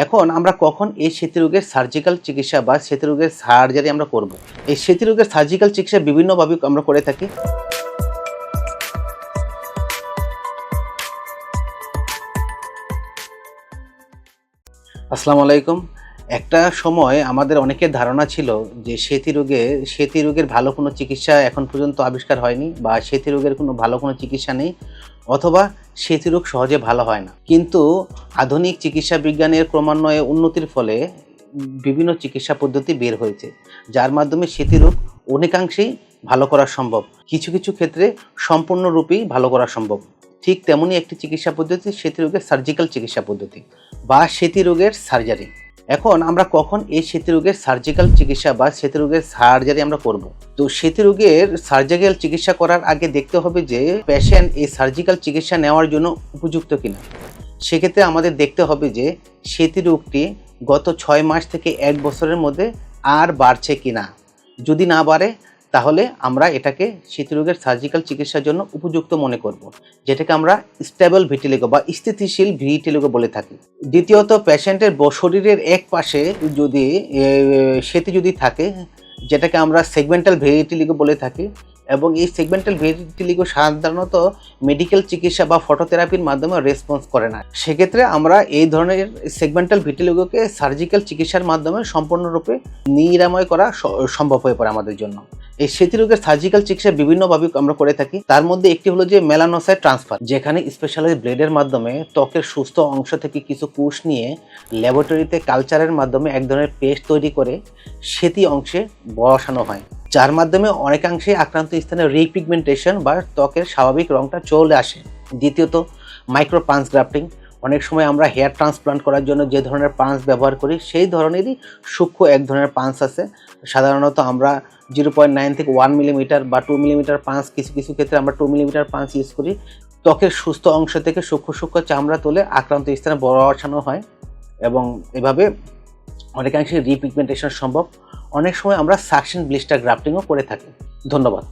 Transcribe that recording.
এখন আমরা কখন এই সেতিরোগের সার্জিক্যাল চিকিৎসা বা সেতিরোগের সার্জারি আমরা করব। এই সেতিরোগের সার্জিক্যাল চিকিৎসা বিভিন্নভাবে আমরা করে থাকি। আসসালামু আলাইকুম। একটা সময় আমাদের অনেকের ধারণা ছিল যে সেতিরোগের ভালো কোনো চিকিৎসা এখন পর্যন্ত আবিষ্কার হয়নি, বা সেতিরোগের কোনো ভালো কোনো চিকিৎসা নেই, অথবা সেতিরোগ সহজে ভালো হয় না। কিন্তু আধুনিক চিকিৎসা বিজ্ঞানের ক্রমান্বয়ে উন্নতির ফলে বিভিন্ন চিকিৎসা পদ্ধতি বের হয়েছে, যার মাধ্যমে সেতিরোগ অনেকাংশেই ভালো করা সম্ভব, কিছু কিছু ক্ষেত্রে সম্পূর্ণরূপেই ভালো করা সম্ভব। ঠিক তেমনই একটি চিকিৎসা পদ্ধতি সেতিরোগের সার্জিক্যাল চিকিৎসা পদ্ধতি বা সেতিরোগের সার্জারি। এখন আমরা কখন এই সেতিরোগের সার্জিক্যাল চিকিৎসা বা সেতিরোগের সার্জারি আমরা করব। তো সেতিরোগের সার্জিক্যাল চিকিৎসা করার আগে দেখতে হবে যে পেশেন্ট এই সার্জিক্যাল চিকিৎসা নেওয়ার জন্য উপযুক্ত কিনা। সেক্ষেত্রে আমাদের দেখতে হবে যে সেতিরোগটি গত 6 মাস থেকে 1 বছরের মধ্যে আর বাড়ছে কিনা। যদি না বাড়ে তাহলে আমরা এটাকে সেতিরোগের সার্জিক্যাল চিকিৎসার জন্য উপযুক্ত মনে করব, যেটাকে আমরা স্টেবল ভিটিলিগো বা স্থিতিশীল ভিটিলিগো বলে থাকি। দ্বিতীয়ত, পেশেন্টের শরীরের এক পাশে যদি সেতি যদি থাকে, যেটাকে আমরা সেগমেন্টাল ভিটিলিগো বলে থাকি, এবং এই সেগমেন্টাল ভিটিলিগো সাধারণত মেডিকেল চিকিৎসা বা ফটোথেরাপির মাধ্যমে রেসপন্স করে না। সেক্ষেত্রে আমরা এই ধরনের সেগমেন্টাল ভিটিলিগোকে সার্জিক্যাল চিকিৎসার মাধ্যমে সম্পূর্ণরূপে নিরাময় করা সম্ভব হয়ে পড়ে আমাদের জন্য। এই সেতিরোগের সার্জিক্যাল চিকিৎসা বিভিন্নভাবে আমরা করে থাকি। তার মধ্যে একটি হলো যে মেলানোসাইট ট্রান্সফার, যেখানে স্পেশালাইজড ব্লেডের মাধ্যমে ত্বকের সুস্থ অংশ থেকে কিছু কোষ নিয়ে ল্যাবরেটরিতে কালচারের মাধ্যমে এক ধরনের পেস্ট তৈরি করে সেতি অংশে বসানো হয়, যার মাধ্যমে অনেকাংশে আক্রান্ত স্থানে রিপিগমেন্টেশন বা ত্বকের স্বাভাবিক রংটা চলে আসে। দ্বিতীয়ত, মাইক্রো পাঞ্চ গ্রাফটিং। অনেক সময় আমরা হেয়ার ট্রান্সপ্লান্ট করার জন্য যে ধরনের পাঞ্চ ব্যবহার করি, সেই ধরনেরই সূক্ষ্ম এক ধরনের পাঞ্চ আছে। সাধারণত আমরা 0.9 থেকে 1 মিলিমিটার বা 2 মিলিমিটার পাঞ্চ, কিছু কিছু ক্ষেত্রে আমরা 2 মিলিমিটার পাঞ্চ ইউজ করি। ত্বকের সুস্থ অংশ থেকে সূক্ষ্ম সূক্ষ্ম চামড়া তুলে আক্রান্ত স্থানে বসানো হয়, এবং এভাবে অনেকাংশে রিপিগমেন্টেশন সম্ভব। অনেক সময় আমরা সাকশন ব্লিস্টার গ্রাফটিংও করে থাকি। ধন্যবাদ।